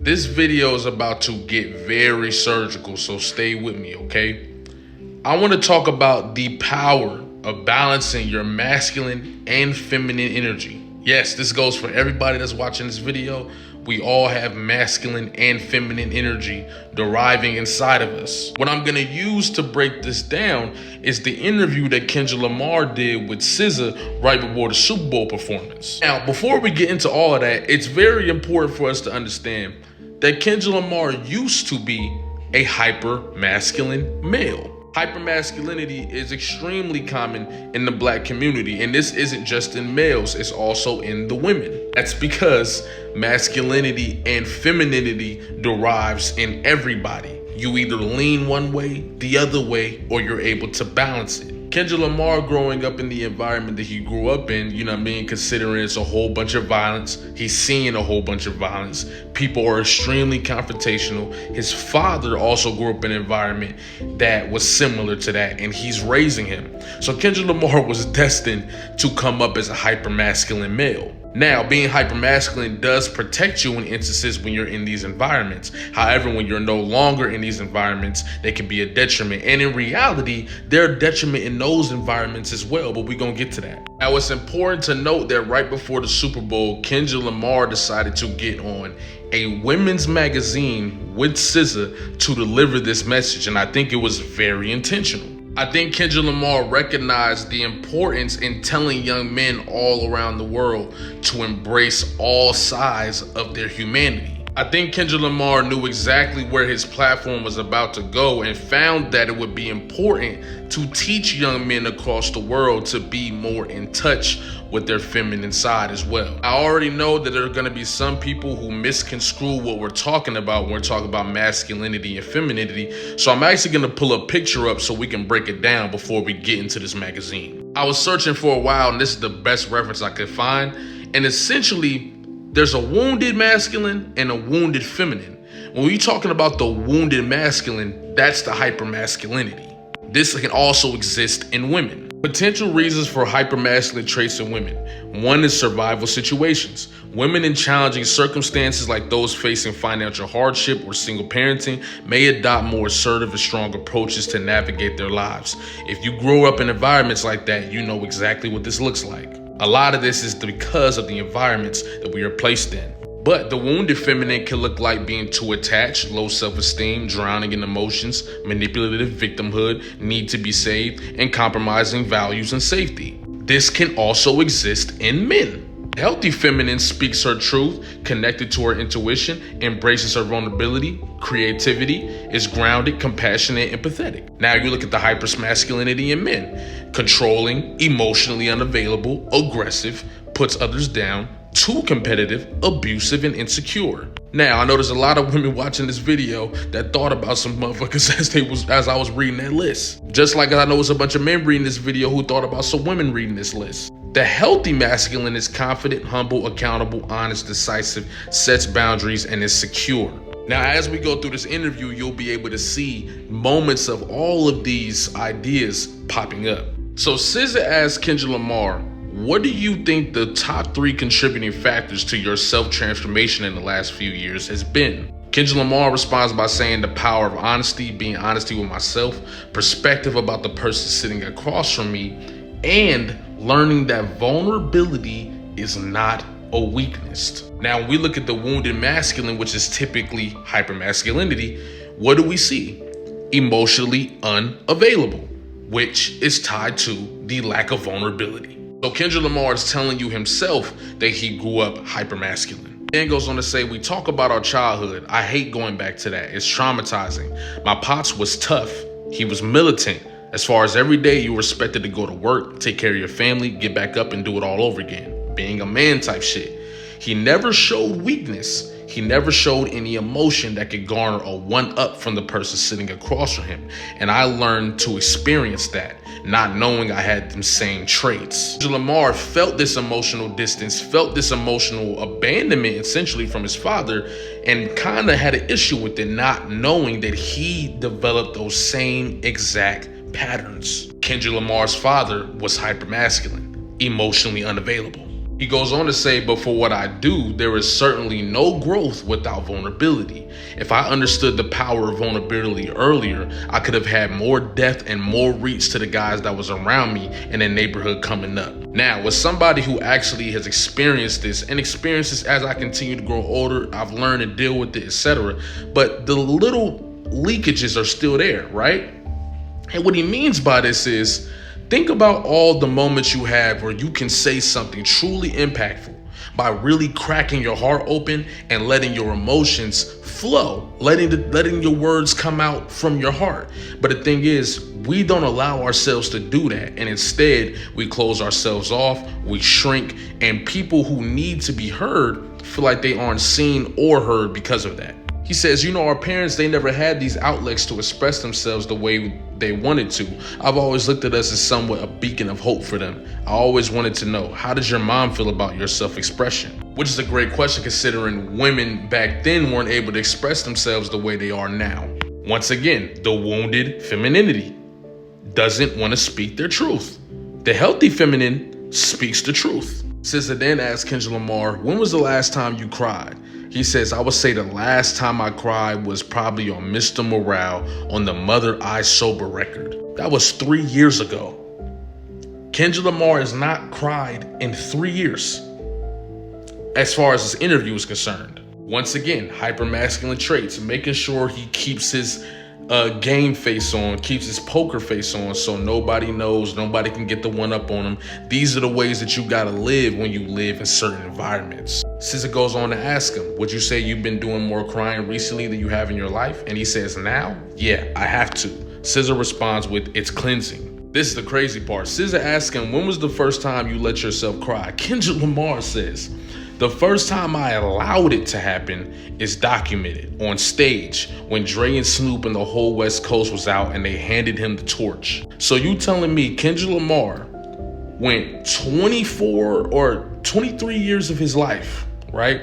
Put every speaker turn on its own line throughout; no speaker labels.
This video is about to get very surgical, so stay with me, okay? I want to talk about the power of balancing your masculine and feminine energy. Yes, this goes for everybody that's watching this video. We all have masculine and feminine energy deriving inside of us. What I'm gonna use to break this down is the interview that Kendrick Lamar did with SZA right before the Super Bowl performance. Now, before we get into all of that, it's very important for us to understand that Kendrick Lamar used to be a hyper-masculine male. Hypermasculinity is extremely common in the black community, and this isn't just in males, it's also in the women. That's because masculinity and femininity derives in everybody. You either lean one way, the other way, or you're able to balance it. Kendrick Lamar growing up in the environment that he grew up in, you know what I mean, considering it's a whole bunch of violence, he's seeing a whole bunch of violence. People are extremely confrontational. His father also grew up in an environment that was similar to that, and he's raising him. So Kendrick Lamar was destined to come up as a hyper-masculine male. Now, being hypermasculine does protect you in instances when you're in these environments. However, when you're no longer in these environments, they can be a detriment. And in reality, they're a detriment in those environments as well, but we're gonna get to that. Now, it's important to note that right before the Super Bowl, Kendrick Lamar decided to get on a women's magazine with SZA to deliver this message, and I think it was very intentional. I think Kendrick Lamar recognized the importance in telling young men all around the world to embrace all sides of their humanity. I think Kendrick Lamar knew exactly where his platform was about to go and found that it would be important to teach young men across the world to be more in touch with their feminine side as well. I already know that there are going to be some people who misconstrue what we're talking about when we're talking about masculinity and femininity. So I'm actually going to pull a picture up so we can break it down before we get into this magazine. I was searching for a while, and this is the best reference I could find. And essentially, there's a wounded masculine and a wounded feminine. When we're talking about the wounded masculine, that's the hypermasculinity. This can also exist in women. Potential reasons for hypermasculine traits in women. One is survival situations. Women in challenging circumstances like those facing financial hardship or single parenting may adopt more assertive and strong approaches to navigate their lives. If you grow up in environments like that, you know exactly what this looks like. A lot of this is because of the environments that we are placed in. But the wounded feminine can look like being too attached, low self-esteem, drowning in emotions, manipulative victimhood, need to be saved, and compromising values and safety. This can also exist in men. Healthy feminine speaks her truth, connected to her intuition, embraces her vulnerability, creativity, is grounded, compassionate, and empathetic. Now you look at the hypermasculinity in men. Controlling, emotionally unavailable, aggressive, puts others down, too competitive, abusive, and insecure. Now, I know there's a lot of women watching this video that thought about some motherfuckers as I was reading that list. Just like I know there's a bunch of men reading this video who thought about some women reading this list. The healthy masculine is confident, humble, accountable, honest, decisive, sets boundaries, and is secure. Now, as we go through this interview, you'll be able to see moments of all of these ideas popping up. So SZA asked Kendrick Lamar, what do you think the top 3 contributing factors to your self-transformation in the last few years has been? Kendrick Lamar responds by saying the power of honesty, being honesty with myself, perspective about the person sitting across from me, and learning that vulnerability is not a weakness. Now, when we look at the wounded masculine, which is typically hypermasculinity, what do we see? Emotionally unavailable, which is tied to the lack of vulnerability. So Kendrick Lamar is telling you himself that he grew up hypermasculine. Then goes on to say, we talk about our childhood. I hate going back to that. It's traumatizing. My pops was tough. He was militant. As far as every day you were expected to go to work, take care of your family, get back up and do it all over again. Being a man type shit. He never showed weakness. He never showed any emotion that could garner a one-up from the person sitting across from him. And I learned to experience that, not knowing I had them same traits. Kendrick Lamar felt this emotional distance, felt this emotional abandonment essentially from his father, and kind of had an issue with it, not knowing that he developed those same exact patterns. Kendrick Lamar's father was hypermasculine, emotionally unavailable. He goes on to say, but for what I do, there is certainly no growth without vulnerability. If I understood the power of vulnerability earlier, I could have had more depth and more reach to the guys that was around me in the neighborhood coming up. Now, with somebody who actually has experienced this and experiences as I continue to grow older, I've learned to deal with it, etc. But the little leakages are still there, right? And what he means by this is, think about all the moments you have where you can say something truly impactful by really cracking your heart open and letting your emotions flow, letting your words come out from your heart. But the thing is, we don't allow ourselves to do that. And instead, we close ourselves off, we shrink, and people who need to be heard feel like they aren't seen or heard because of that. He says, our parents, they never had these outlets to express themselves the way they wanted to. I've always looked at us as somewhat a beacon of hope for them. I always wanted to know, how does your mom feel about your self-expression? Which is a great question considering women back then weren't able to express themselves the way they are now. Once again, the wounded femininity doesn't want to speak their truth. The healthy feminine speaks the truth. SZA then asked Kendrick Lamar, when was the last time you cried? He says, I would say the last time I cried was probably on Mr. Morale on the Mother I Sober record. That was 3 years ago. Kendrick Lamar has not cried in 3 years as far as his interview is concerned. Once again, hyper-masculine traits, making sure he keeps his game face on, keeps his poker face on so nobody knows, nobody can get the one up on him. These are the ways that you gotta live when you live in certain environments. SZA goes on to ask him, would you say you've been doing more crying recently than you have in your life? And he says, now? Yeah, I have to. SZA responds with, it's cleansing. This is the crazy part. SZA asks him, when was the first time you let yourself cry? Kendrick Lamar says, the first time I allowed it to happen is documented on stage when Dre and Snoop and the whole West Coast was out and they handed him the torch. So you telling me Kendrick Lamar went 24 or 23 years of his life, right,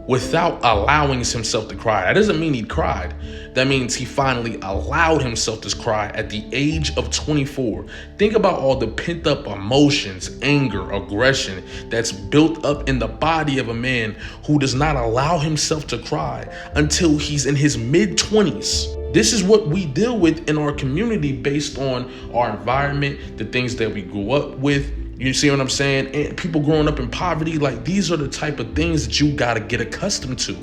without allowing himself to cry? That doesn't mean he cried. That means he finally allowed himself to cry at the age of 24. Think about all the pent up emotions, anger, aggression that's built up in the body of a man who does not allow himself to cry until he's in his mid-20s. This is what we deal with in our community based on our environment, the things that we grew up with. You see what I'm saying? And people growing up in poverty, like, these are the type of things that you gotta get accustomed to.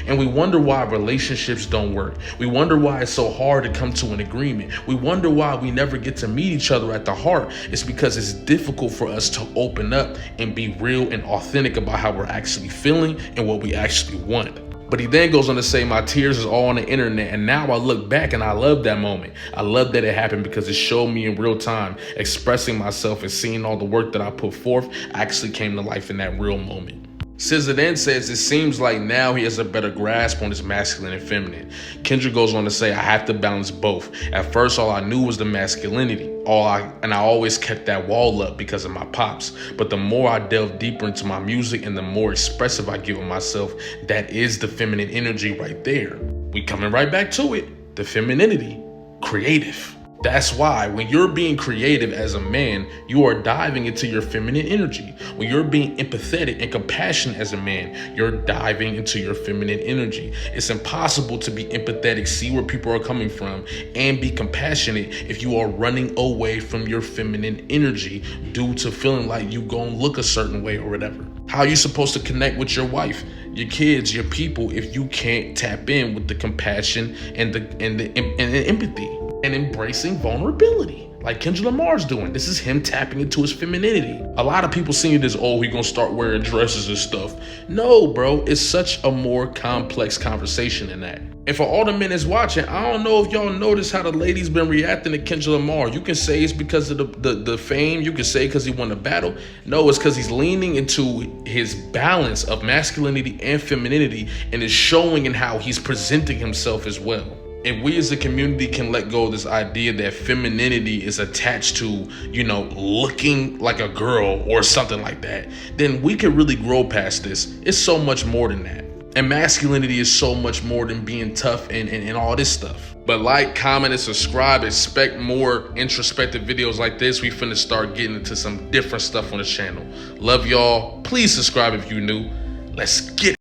And we wonder why relationships don't work. We wonder why it's so hard to come to an agreement. We wonder why we never get to meet each other at the heart. It's because it's difficult for us to open up and be real and authentic about how we're actually feeling and what we actually want. But he then goes on to say, my tears is all on the internet, and now I look back and I love that moment. I love that it happened because it showed me in real time, expressing myself and seeing all the work that I put forth actually came to life in that real moment. SZA then says it seems like now he has a better grasp on his masculine and feminine. Kendrick goes on to say, I have to balance both. At first, all I knew was the masculinity. I always kept that wall up because of my pops. But the more I delve deeper into my music and the more expressive I get with myself, that is the feminine energy right there. We coming right back to it. The femininity, creative. That's why when you're being creative as a man, you are diving into your feminine energy. When you're being empathetic and compassionate as a man, you're diving into your feminine energy. It's impossible to be empathetic, see where people are coming from, and be compassionate if you are running away from your feminine energy due to feeling like you gonna look a certain way or whatever. How are you supposed to connect with your wife, your kids, your people if you can't tap in with the compassion and the empathy? And embracing vulnerability like Kendrick Lamar's doing. This is him tapping into his femininity. A lot of people seeing this, oh, he gonna start wearing dresses and stuff. No, bro, it's such a more complex conversation than that. And for all the men that's watching, I don't know if y'all notice how the ladies been reacting to Kendrick Lamar. You can say it's because of the fame. You can say because he won the battle. No, it's because he's leaning into his balance of masculinity and femininity and is showing in how he's presenting himself as well. If we as a community can let go of this idea that femininity is attached to, looking like a girl or something like that, then we can really grow past this. It's so much more than that. And masculinity is so much more than being tough and all this stuff. But like, comment, and subscribe. Expect more introspective videos like this. We finna start getting into some different stuff on the channel. Love y'all. Please subscribe if you're new. Let's get it.